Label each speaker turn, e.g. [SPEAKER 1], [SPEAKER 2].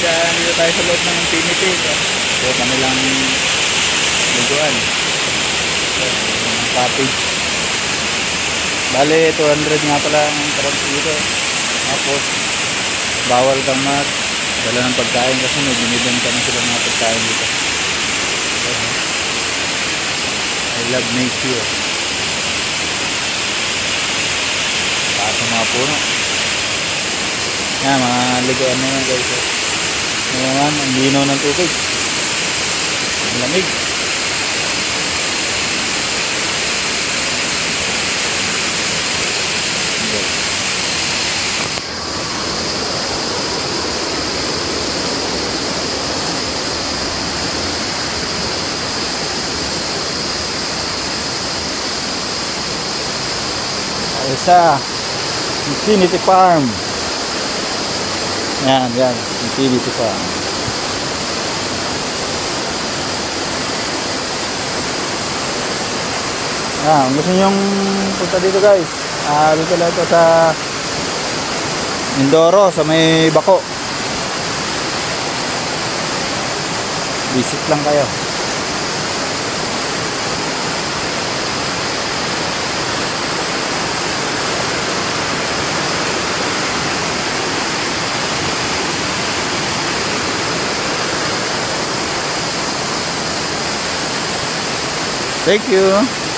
[SPEAKER 1] dito tayo sa loob ng Infinity. So kanilang liguan. So, ng cottage. Bale, 200 nga pala ang entrance dito. Tapos, bawal kang dala ng pagkain kasi may binibenta na sila mga pagkain dito. So, I love nature. Taas ng mga puno. Yan, mga liguan na yan guys. Ngayon, ang linaw ng tubig. Ang lamig. Isa Infinity Farm. Yan Infinity Farm. Kung gusto nyong punta dito guys, dito lang ito sa Mindoro, sa may Bako. Visit lang kayo. Thank you.